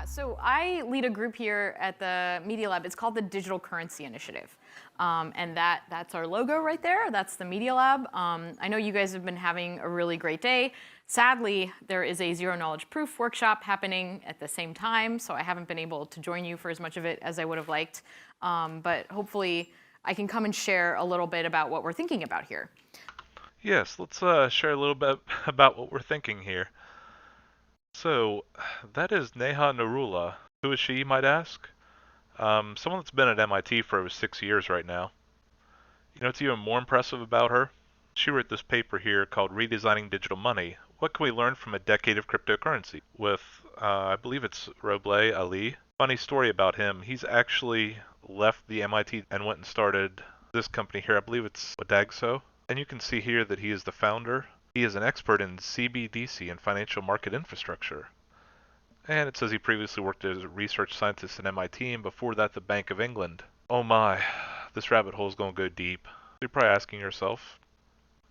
So I lead a group here at the Media Lab. It's called the Digital Currency Initiative. And that's our logo right there. That's the Media Lab. I know you guys have been having a really great day. Sadly, there is a zero knowledge proof workshop happening at the same time, so I haven't been able to join you for as much of it as I would have liked. But hopefully I can come and share a little bit about what we're thinking about here. Yes, let's share a little bit about what we're thinking here. So, that is Neha Narula. Who is she, you might ask? Someone that's been at MIT for over 6 years right now. You know what's even more impressive about her? She wrote this paper here called Redesigning Digital Money. What can we learn from a decade of cryptocurrency? With, I believe it's Roble Ali. Funny story about him. He's actually left the MIT and went and started this company here. I believe it's Wadagso. And you can see here that he is the founder. He is an expert in CBDC and financial market infrastructure. And it says he previously worked as a research scientist at MIT and before that the Bank of England. Oh my, this rabbit hole is going to go deep. You're probably asking yourself,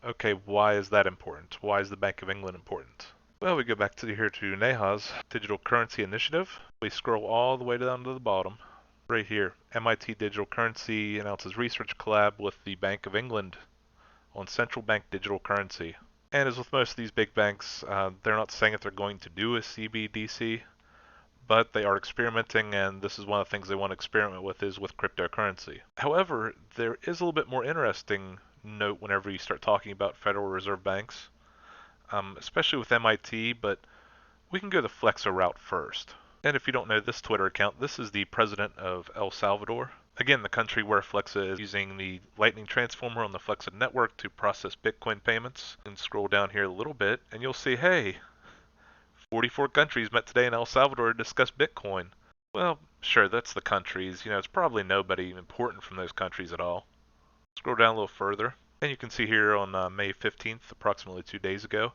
okay, why is that important? Why is the Bank of England important? Well, we go back to here to Neha's Digital Currency Initiative. We scroll all the way down to the bottom. Right here, MIT Digital Currency announces research collab with the Bank of England on central bank digital currency. And as with most of these big banks, they're not saying that they're going to do a CBDC, but they are experimenting, and this is one of the things they want to experiment with is with cryptocurrency. However, there is a little bit more interesting note whenever you start talking about Federal Reserve banks, especially with MIT, but we can go the Flexa route first. And if you don't know this Twitter account, this is the president of El Salvador. Again, the country where Flexa is using the Lightning Transformer on the Flexa network to process Bitcoin payments. And scroll down here a little bit, and you'll see, hey, 44 countries met today in El Salvador to discuss Bitcoin. Well, sure, that's the countries. You know, it's probably nobody important from those countries at all. Scroll down a little further, and you can see here on May 15th, approximately 2 days ago,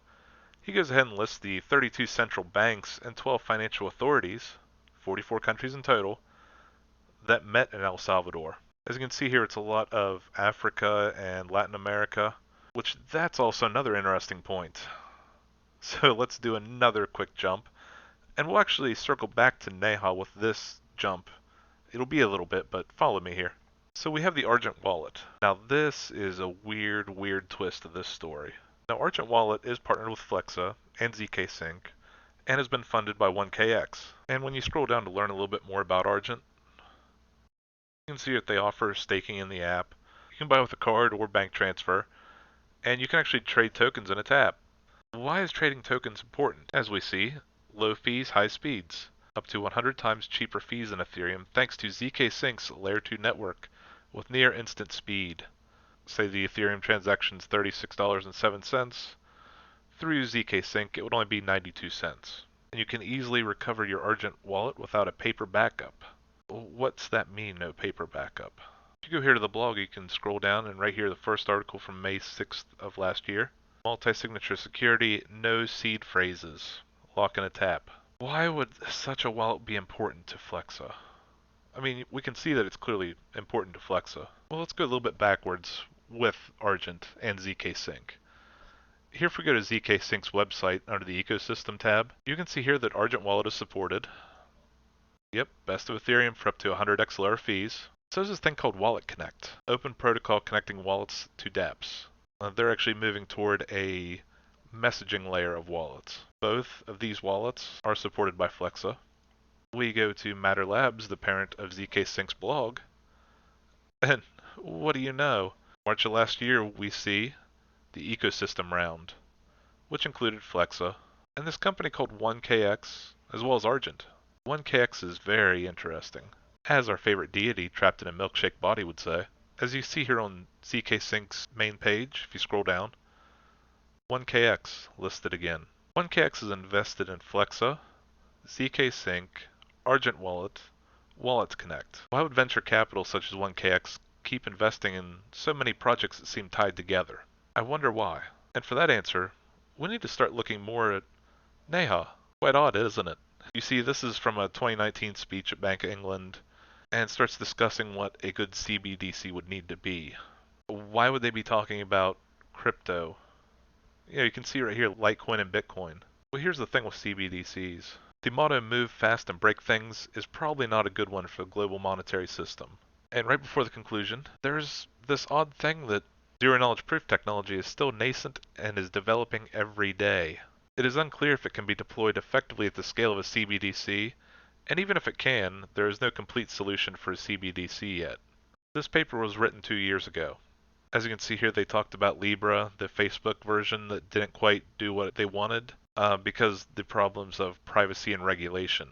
he goes ahead and lists the 32 central banks and 12 financial authorities, 44 countries in total, that met in El Salvador. As you can see here, it's a lot of Africa and Latin America, which that's also another interesting point. So let's do another quick jump, and we'll actually circle back to Neha with this jump. It'll be a little bit, but follow me here. So we have the Argent wallet. Now this is a weird twist of this story. Now Argent wallet is partnered with Flexa and zkSync and has been funded by 1kX. And when you scroll down to learn a little bit more about Argent, you can see that they offer staking in the app. You can buy with a card or bank transfer, and you can actually trade tokens in a tap. Why is trading tokens important? As we see, low fees, high speeds. Up to 100 times cheaper fees than Ethereum thanks to zkSync's Layer 2 network with near instant speed. Say the Ethereum transaction's $36.07. Through zkSync, it would only be 92 cents. And you can easily recover your Argent wallet without a paper backup. What's that mean, no paper backup? If you go here to the blog, you can scroll down and right here the first article from May 6th of last year. Multi-signature security, no seed phrases. Lock in a tap. Why would such a wallet be important to Flexa? I mean, we can see that it's clearly important to Flexa. Well, let's go a little bit backwards with Argent and zkSync. Here if we go to zkSync's website under the Ecosystem tab, you can see here that Argent Wallet is supported. Yep, best of Ethereum for up to 100 XLR fees. So there's this thing called Wallet Connect, open protocol connecting wallets to dApps. They're actually moving toward a messaging layer of wallets. Both of these wallets are supported by Flexa. We go to Matter Labs, the parent of zkSync's blog, and what do you know? March of last year, we see the Ecosystem round, which included Flexa, and this company called 1kX, as well as Argent. 1kX is very interesting, as our favorite deity trapped in a milkshake body would say. As you see here on zkSync's main page, if you scroll down, 1kX listed again. 1kX is invested in Flexa, zkSync, Argent Wallet, Wallet Connect. Why would venture capital such as 1kX keep investing in so many projects that seem tied together? I wonder why. And for that answer, we need to start looking more at Neha. Quite odd, isn't it? You see, this is from a 2019 speech at Bank of England, and starts discussing what a good CBDC would need to be. Why would they be talking about crypto? You know, you can see right here Litecoin and Bitcoin. Well, here's the thing with CBDCs. The motto "move fast and break things" is probably not a good one for the global monetary system. And right before the conclusion, there's this odd thing that zero-knowledge proof technology is still nascent and is developing every day. It is unclear if it can be deployed effectively at the scale of a CBDC, and even if it can, there is no complete solution for a CBDC yet. This paper was written 2 years ago. As you can see here, they talked about Libra, the Facebook version that didn't quite do what they wanted because the problems of privacy and regulation.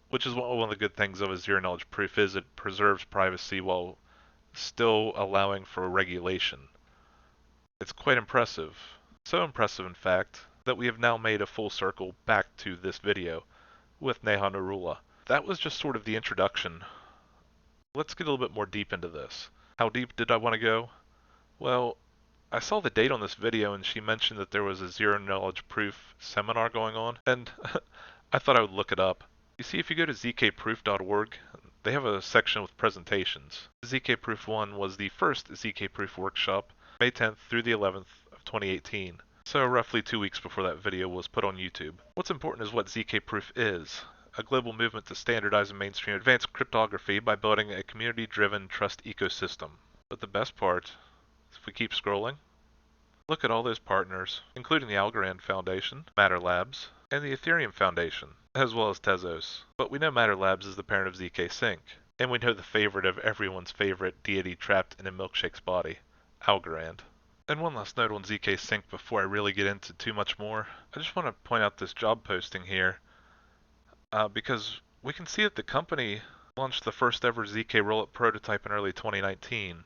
Which is one of the good things of a zero-knowledge proof is it preserves privacy while still allowing for regulation. It's quite impressive. So impressive, in fact, that we have now made a full circle back to this video with Neha Narula. That was just sort of the introduction. Let's get a little bit more deep into this. How deep did I want to go? Well, I saw the date on this video and she mentioned that there was a zero-knowledge proof seminar going on, and I thought I would look it up. You see, if you go to zkproof.org, they have a section with presentations. zkproof 1 was the first zkproof workshop, May 10th through the 11th of 2018. So roughly 2 weeks before that video was put on YouTube. What's important is what zkproof is. A global movement to standardize and mainstream advanced cryptography by building a community-driven trust ecosystem. But the best part, if we keep scrolling, look at all those partners, including the Algorand Foundation, Matter Labs, and the Ethereum Foundation, as well as Tezos. But we know Matter Labs is the parent of zkSync, and we know the favorite of everyone's favorite deity trapped in a milkshake's body, Algorand. And one last note on zkSync before I really get into too much more. I just want to point out this job posting here, because we can see that the company launched the first ever zk rollup prototype in early 2019.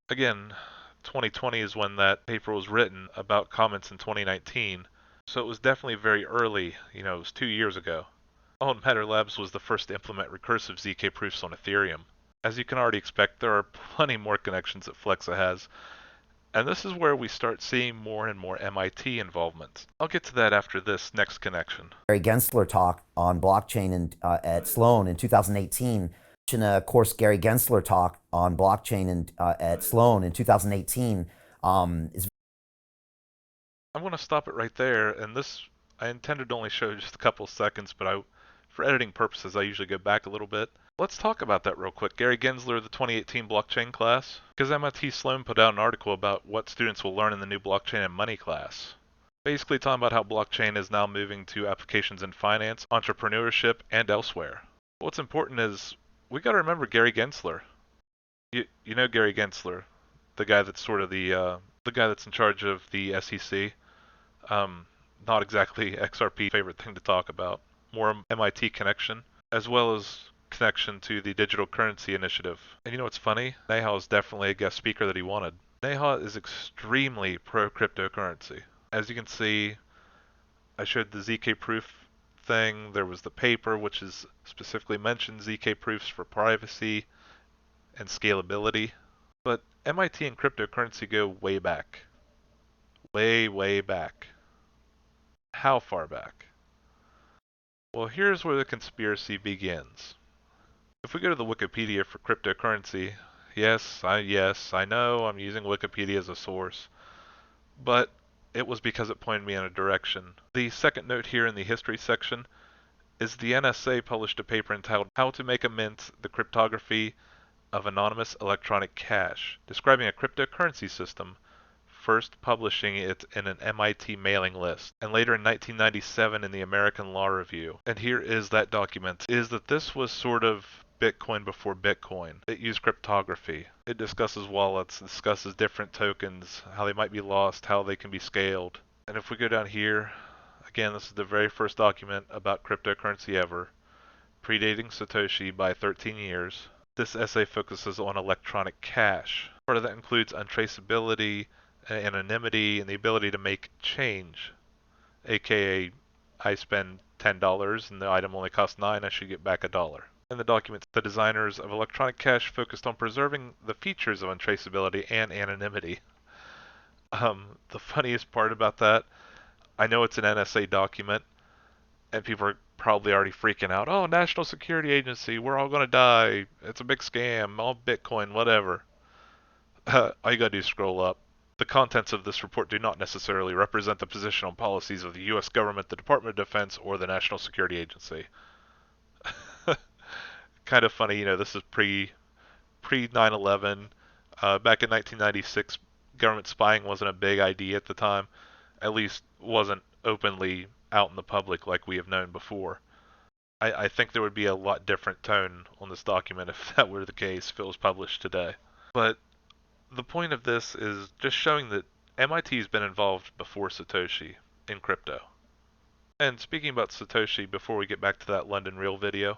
Again, 2020 is when that paper was written about comments in 2019, so it was definitely very early, it was 2 years ago. Oh, and Matter Labs was the first to implement recursive zk proofs on Ethereum. As you can already expect, there are plenty more connections that Flexa has, and this is where we start seeing more and more MIT involvement. I'll get to that after this next connection. Gary Gensler talk on blockchain at Sloan in 2018. In a course, Gary Gensler talk on blockchain at Sloan in 2018 is. I'm going to stop it right there, and this I intended to only show just a couple seconds, but for editing purposes, I usually go back a little bit. Let's talk about that real quick. Gary Gensler, the 2018 blockchain class, because MIT Sloan put out an article about what students will learn in the new blockchain and money class. Basically talking about how blockchain is now moving to applications in finance, entrepreneurship, and elsewhere. What's important is we got to remember Gary Gensler. You know Gary Gensler, the guy that's sort of the guy that's in charge of the SEC. Not exactly XRP favorite thing to talk about. More MIT connection, as well as connection to the digital currency initiative. And you know what's funny? Neha is definitely a guest speaker that he wanted. Neha is extremely pro cryptocurrency. As you can see, I showed the ZK proof thing. There was the paper, which is specifically mentioned ZK proofs for privacy and scalability. But MIT and cryptocurrency go way back. Way, way back. How far back? Well, here's where the conspiracy begins. If we go to the Wikipedia for cryptocurrency, yes, I know I'm using Wikipedia as a source, but it was because it pointed me in a direction. The second note here in the history section is the NSA published a paper entitled How to Make a Mint, the Cryptography of Anonymous Electronic Cash, describing a cryptocurrency system, first publishing it in an MIT mailing list, and later in 1997 in the American Law Review. And here is that document, is that this was sort of Bitcoin before Bitcoin. It used cryptography. It discusses wallets, discusses different tokens, how they might be lost, how they can be scaled. And if we go down here, again, this is the very first document about cryptocurrency ever, predating Sathosi by 13 years. This essay focuses on electronic cash. Part of that includes untraceability, anonymity, and the ability to make change. AKA, I spend $10 and the item only costs $9, I should get back $1. In the document, the designers of electronic cash focused on preserving the features of untraceability and anonymity. The funniest part about that, I know it's an NSA document, and people are probably already freaking out. Oh, National Security Agency, we're all going to die. It's a big scam, all Bitcoin, whatever. All you got to do is scroll up. The contents of this report do not necessarily represent the position on policies of the U.S. government, the Department of Defense, or the National Security Agency. Kind of funny, this is pre 9/11. Back in 1996, government spying wasn't a big idea at the time. At least wasn't openly out in the public like we have known before. I think there would be a lot different tone on this document if that were the case, if it was published today. But the point of this is just showing that MIT has been involved before Satoshi in crypto. And speaking about Satoshi, before we get back to that London Real video.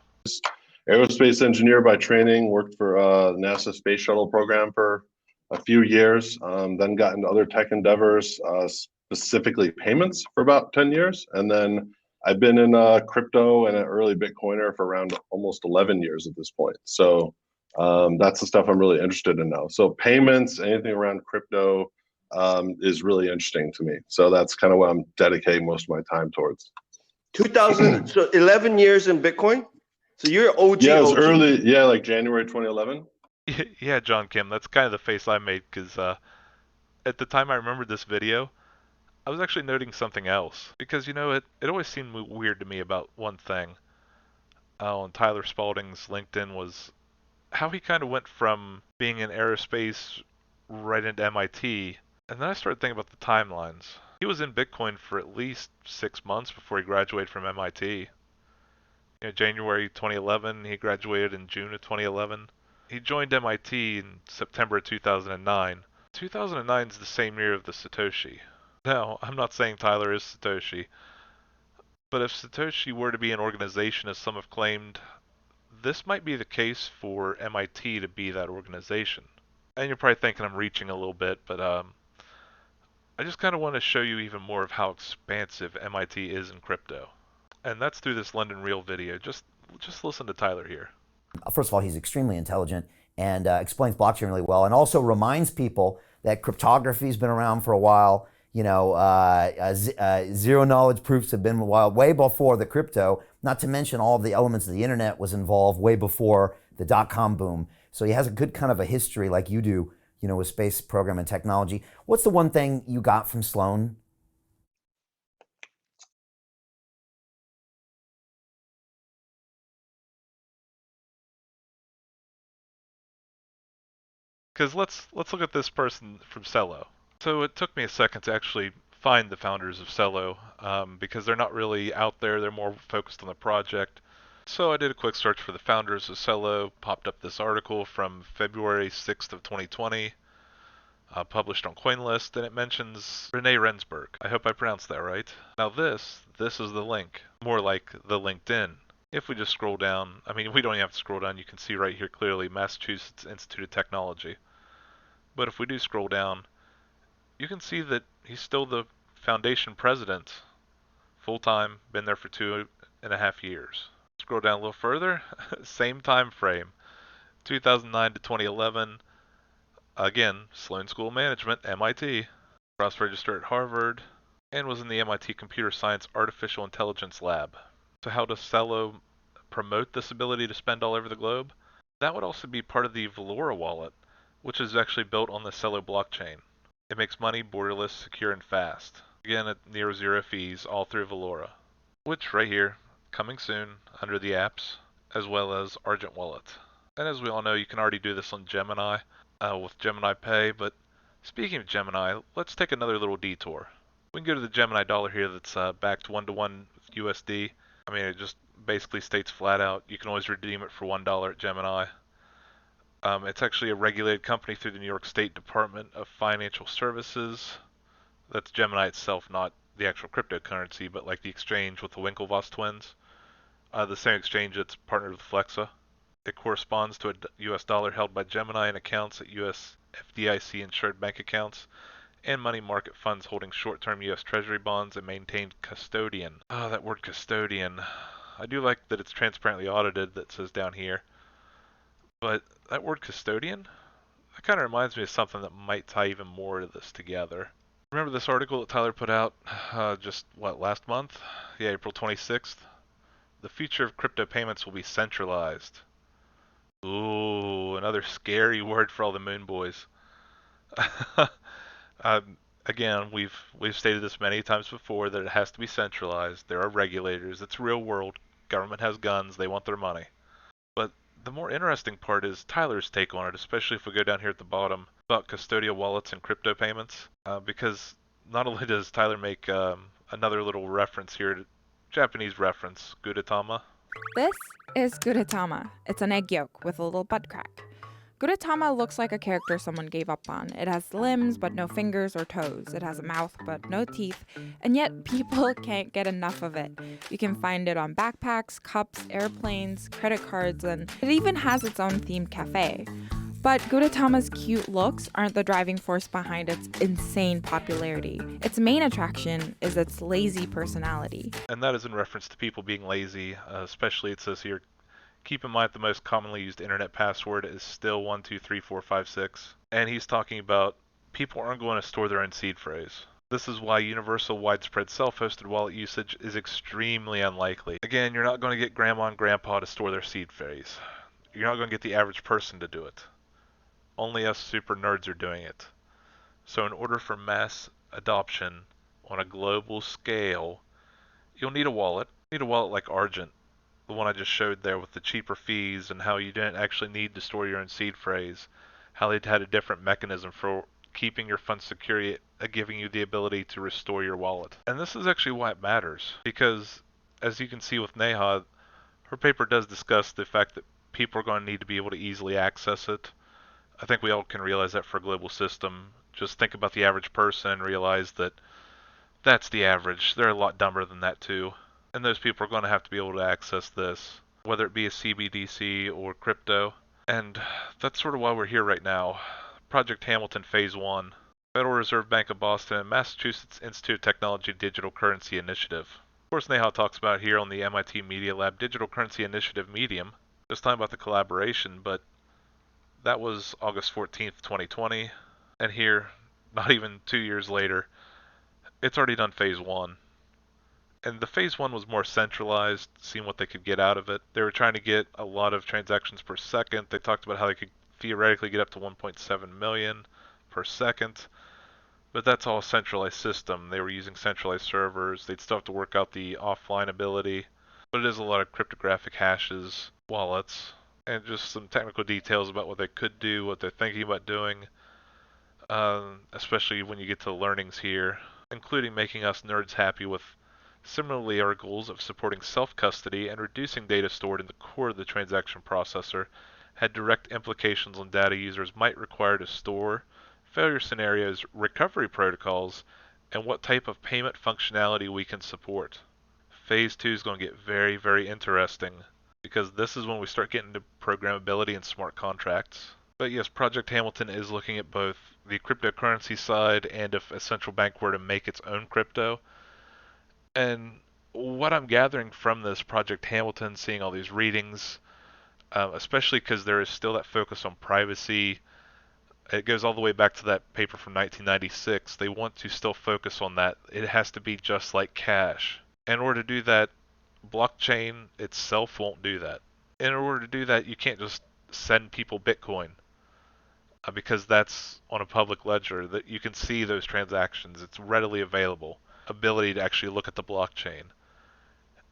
Aerospace engineer by training, worked for NASA Space Shuttle program for a few years, then got into other tech endeavors, specifically payments for about 10 years. And then I've been in crypto and an early Bitcoiner for around almost 11 years at this point. So that's the stuff I'm really interested in now. So payments, anything around crypto is really interesting to me. So that's kind of what I'm dedicating most of my time towards. 2000, so 11 years in Bitcoin? So you're OG. Yeah, it was OG. early. Yeah, like January 2011. Yeah, John Kim, that's kind of the face I made because at the time I remembered this video, I was actually noting something else. Because, it always seemed weird to me about one thing on Tyler Spalding's LinkedIn was how he kind of went from being in aerospace right into MIT. And then I started thinking about the timelines. He was in Bitcoin for at least 6 months before he graduated from MIT. January 2011, he graduated in June of 2011. He joined MIT in September of 2009. 2009 is the same year of the Satoshi. Now, I'm not saying Tyler is Satoshi, but if Satoshi were to be an organization as some have claimed, this might be the case for MIT to be that organization. And you're probably thinking I'm reaching a little bit, but I just kind of want to show you even more of how expansive MIT is in crypto. And that's through this London Real video. Just listen to Tyler here. First of all, he's extremely intelligent and explains blockchain really well, and also reminds people that cryptography has been around for a while. Zero knowledge proofs have been a while, way before the crypto, not to mention all of the elements of the internet was involved way before the dot-com boom. So he has a good kind of a history like you do, with space program and technology. What's the one thing you got from Sloan? Because let's look at this person from Celo. So it took me a second to actually find the founders of Celo because they're not really out there. They're more focused on the project. So I did a quick search for the founders of Celo, popped up this article from February 6th of 2020, published on CoinList, and it mentions Rene Reinberg. I hope I pronounced that right. Now this is the link, more like the LinkedIn. If we just scroll down, we don't even have to scroll down, you can see right here clearly Massachusetts Institute of Technology. But if we do scroll down, you can see that he's still the foundation president, full-time, been there for 2.5 years. Scroll down a little further, same time frame, 2009 to 2011. Again, Sloan School of Management, MIT, cross-registered at Harvard, and was in the MIT Computer Science Artificial Intelligence Lab. So how does Celo promote this ability to spend all over the globe? That would also be part of the Valora wallet, which is actually built on the Celo blockchain. It makes money borderless, secure, and fast. Again, at near zero fees, all through Valora. Which, right here, coming soon, under the apps, as well as Argent Wallet. And as we all know, you can already do this on Gemini, with Gemini Pay, but speaking of Gemini, let's take another little detour. We can go to the Gemini dollar here that's backed 1-to-1 with USD. It just basically states flat out, you can always redeem it for $1 at Gemini. It's actually a regulated company through the New York State Department of Financial Services. That's Gemini itself, not the actual cryptocurrency, but like the exchange with the Winklevoss twins. The same exchange that's partnered with Flexa. It corresponds to a US dollar held by Gemini in accounts at US FDIC insured bank accounts and money market funds holding short-term US Treasury bonds and maintained custodian. Oh, that word custodian. I do like that it's transparently audited, that says down here. But that word custodian, that kind of reminds me of something that might tie even more to this together. Remember this article that Tyler put out last month? Yeah, April 26th. The future of crypto payments will be centralized. Ooh, another scary word for all the moon boys. Again, we've stated this many times before that it has to be centralized. There are regulators. It's real world. Government has guns. They want their money. But the more interesting part is Tyler's take on it, especially if we go down here at the bottom about custodial wallets and crypto payments. Because not only does Tyler make another little reference here, Japanese reference, Gudetama. This is Gudetama. It's an egg yolk with a little butt crack. Gudetama looks like a character someone gave up on. It has limbs but no fingers or toes. It has a mouth but no teeth. And yet people can't get enough of it. You can find it on backpacks, cups, airplanes, credit cards, and it even has its own themed cafe. But Gudetama's cute looks aren't the driving force behind its insane popularity. Its main attraction is its lazy personality. And that is in reference to people being lazy, especially it says here, keep in mind the most commonly used internet password is still 123456. And he's talking about people aren't going to store their own seed phrase. This is why universal widespread self-hosted wallet usage is extremely unlikely. Again, you're not going to get grandma and grandpa to store their seed phrase. You're not going to get the average person to do it. Only us super nerds are doing it. So in order for mass adoption on a global scale, you'll need a wallet. You need a wallet like Argent, the one I just showed there with the cheaper fees and how you didn't actually need to store your own seed phrase, how they had a different mechanism for keeping your funds secure, giving you the ability to restore your wallet. And this is actually why it matters, because as you can see with Neha, her paper does discuss the fact that people are going to need to be able to easily access it. I think we all can realize that for a global system. Just think about the average person and realize that that's the average. They're a lot dumber than that too. And those people are going to have to be able to access this, whether it be a CBDC or crypto. And that's sort of why we're here right now. Project Hamilton Phase 1, Federal Reserve Bank of Boston, and Massachusetts Institute of Technology Digital Currency Initiative. Of course, Neha talks about here on the MIT Media Lab Digital Currency Initiative Medium. Just talking about the collaboration, but that was August 14th, 2020. And here, not even 2 years later, it's already done Phase 1. And the Phase 1 was more centralized, seeing what they could get out of it. They were trying to get a lot of transactions per second. They talked about how they could theoretically get up to 1.7 million per second. But that's all a centralized system. They were using centralized servers. They'd still have to work out the offline ability. But it is a lot of cryptographic hashes, wallets, and just some technical details about what they could do, what they're thinking about doing. Especially when you get to the learnings here, including making us nerds happy with similarly our goals of supporting self-custody and reducing data stored in the core of the transaction processor had direct implications on data users might require to store, failure scenarios, recovery protocols, and what type of payment functionality we can support. Phase 2 is going to get very, very interesting because this is when we start getting into programmability and smart contracts. But yes, Project Hamilton is looking at both the cryptocurrency side and if a central bank were to make its own crypto. And what I'm gathering from this Project Hamilton, seeing all these readings, especially because there is still that focus on privacy, it goes all the way back to that paper from 1996. They want to still focus on that. It has to be just like cash. In order to do that, blockchain itself won't do that. In order to do that, you can't just send people Bitcoin because that's on a public ledger that you can see those transactions. It's readily available. Ability to actually look at the blockchain.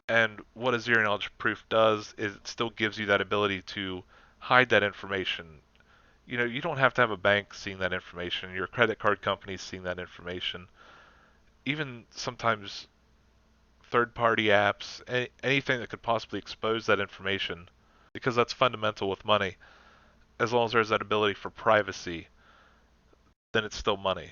And what a zero knowledge proof does is it still gives you that ability to hide that information. You know, you don't have to have a bank seeing that information, your credit card company seeing that information. Even sometimes third-party apps, anything that could possibly expose that information, because that's fundamental with money. As long as there's that ability for privacy, then it's still money.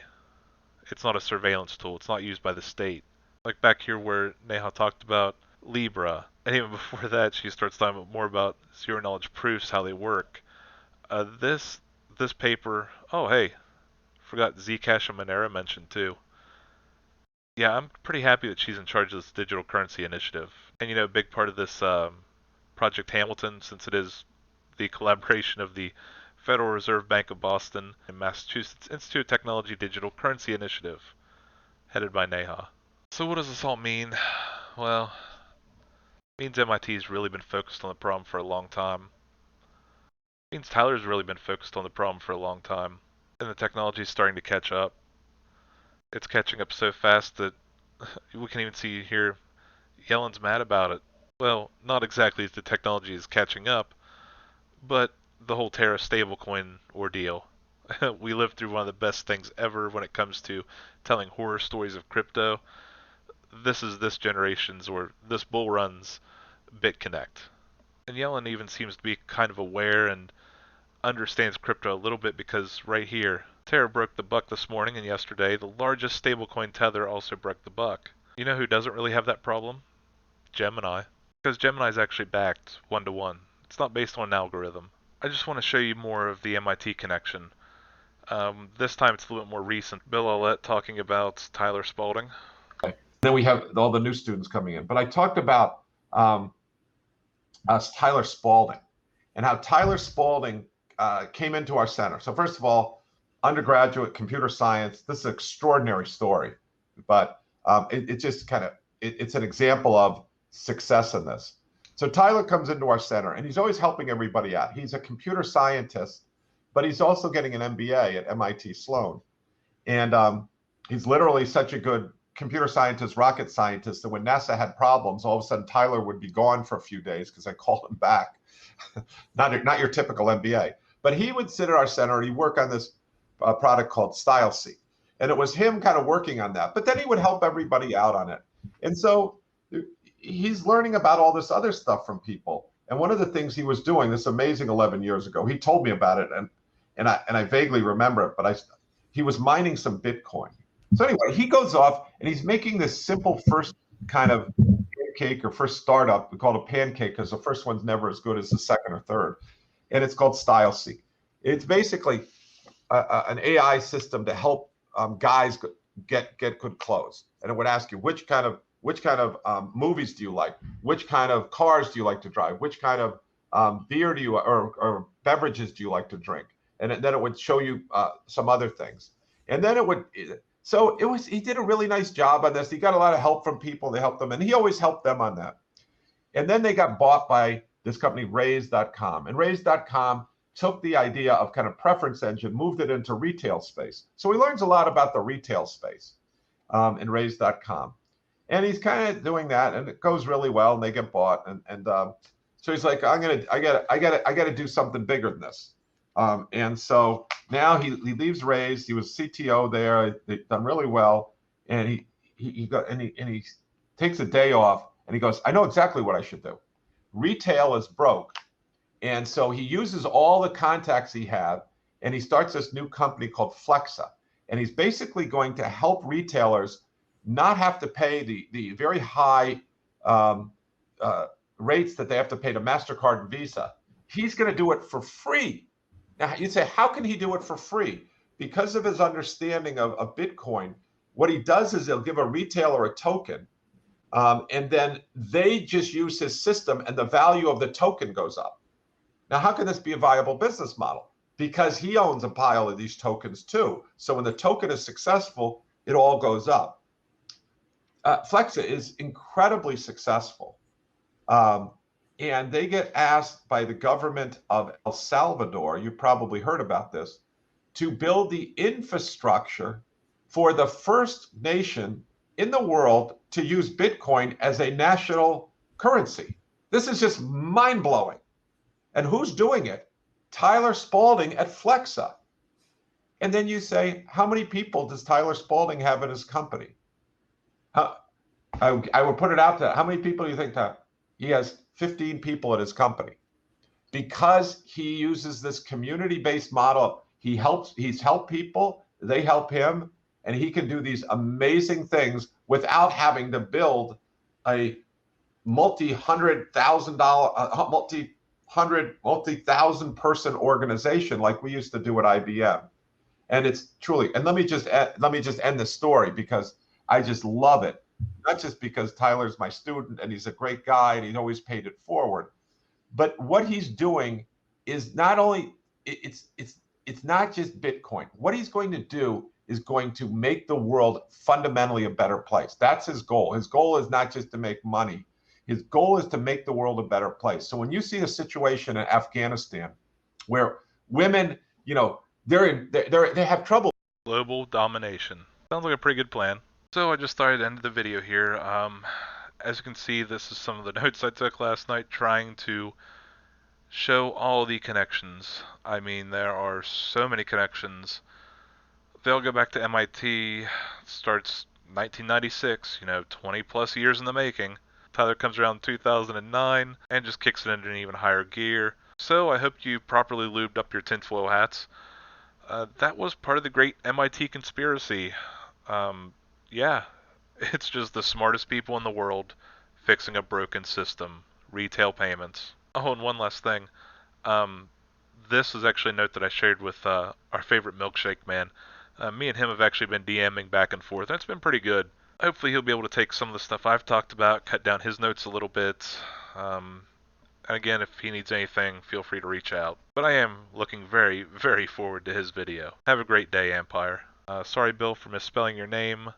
It's not a surveillance tool. It's not used by the state. Like back here where Neha talked about Libra, and even before that, she starts talking more about zero knowledge proofs, how they work. This paper, oh hey, forgot Zcash and Monero mentioned too. Yeah, I'm pretty happy that she's in charge of this digital currency initiative. And you know, a big part of this Project Hamilton, since it is the collaboration of the Federal Reserve Bank of Boston and Massachusetts Institute of Technology Digital Currency Initiative, headed by Neha. So what does this all mean? Well, it means MIT's really been focused on the problem for a long time. It means Tyler's really been focused on the problem for a long time. And the technology is starting to catch up. It's catching up so fast that we can even see here Yellen's mad about it. Well, not exactly as the technology is catching up, but the whole Terra stablecoin ordeal. We lived through one of the best things ever when it comes to telling horror stories of crypto. This is this generation's, or this bull run's, BitConnect. And Yellen even seems to be kind of aware and understands crypto a little bit, because right here, Terra broke the buck this morning, and yesterday the largest stablecoin Tether also broke the buck. You know who doesn't really have that problem? Gemini. Because Gemini is actually backed 1-to-1. It's not based on an algorithm. I just want to show you more of the MIT connection. This time it's a little bit more recent. Bill Aulet talking about Tyler Spalding. Then we have all the new students coming in. But I talked about Tyler Spalding and how Tyler Spalding came into our center. So first of all, undergraduate computer science. This is an extraordinary story, but it's an example of success in this. So Tyler comes into our center, and he's always helping everybody out. He's a computer scientist, but he's also getting an MBA at MIT Sloan. And he's literally such a good computer scientist, rocket scientist, that when NASA had problems, all of a sudden Tyler would be gone for a few days because I called him back. Not your typical MBA. But he would sit at our center and he'd work on this product called StyleSeek. And it was him kind of working on that. But then he would help everybody out on it. And so he's learning about all this other stuff from people. And one of the things he was doing, this amazing 11 years ago, he told me about it, and I vaguely remember it, but he was mining some Bitcoin. So anyway, he goes off and he's making this simple first kind of pancake or first startup. We call it a pancake because the first one's never as good as the second or third. And it's called StyleSeek. It's basically an AI system to help guys get good clothes. And it would ask you which kind of movies do you like? Which kind of cars do you like to drive? Which kind of beer do you or beverages do you like to drink? And then it would show you some other things. And then he did a really nice job on this. He got a lot of help from people. They helped him, and he always helped them on that. And then they got bought by this company, Raise.com. And Raise.com took the idea of kind of preference engine, moved it into retail space. So he learns a lot about the retail space in Raise.com. And he's kind of doing that, and it goes really well, and they get bought. And so he's like, I gotta do something bigger than this. And so now he leaves Raise. He was CTO there. They've done really well. And he takes a day off, and he goes, I know exactly what I should do. Retail is broke. And so he uses all the contacts he had, and he starts this new company called Flexa. And he's basically going to help retailers not have to pay the very high rates that they have to pay to MasterCard and Visa. He's going to do it for free. Now, you'd say, how can he do it for free? Because of his understanding of Bitcoin, what he does is he'll give a retailer a token, and then they just use his system, and the value of the token goes up. Now, how can this be a viable business model? Because he owns a pile of these tokens too. So when the token is successful, it all goes up. Flexa is incredibly successful. And they get asked by the government of El Salvador, you probably heard about this, to build the infrastructure for the first nation in the world to use Bitcoin as a national currency. This is just mind-blowing. And who's doing it? Tyler Spalding at Flexa. And then you say, how many people does Tyler Spalding have in his company? I would put it out there. How many people do you think that? He has 15 people at his company. Because he uses this community-based model, he's helped people, they help him, and he can do these amazing things without having to build a multi-thousand person organization like we used to do at IBM. And it's truly, and let me just end this story because I just love it. Not just because Tyler's my student and he's a great guy and he's always paid it forward, but what he's doing is not only, it's not just Bitcoin. What he's going to do is going to make the world fundamentally a better place. That's his goal. His goal is not just to make money. His goal is to make the world a better place. So when you see a situation in Afghanistan where women, they have trouble. Global domination. Sounds like a pretty good plan. So I just thought I'd end the video here. As you can see, this is some of the notes I took last night trying to show all the connections. I mean, there are so many connections. They'll go back to MIT, starts 1996, 20 plus years in the making. Tyler comes around 2009 and just kicks it into an even higher gear. So I hope you properly lubed up your tinfoil hats. That was part of the great MIT conspiracy. Yeah, it's just the smartest people in the world fixing a broken system. Retail payments. Oh, and one last thing. This is actually a note that I shared with our favorite milkshake man. Me and him have actually been DMing back and forth. That's been pretty good. Hopefully he'll be able to take some of the stuff I've talked about, cut down his notes a little bit. And again, if he needs anything, feel free to reach out. But I am looking very, very forward to his video. Have a great day, Empire. Sorry, Bill, for misspelling your name.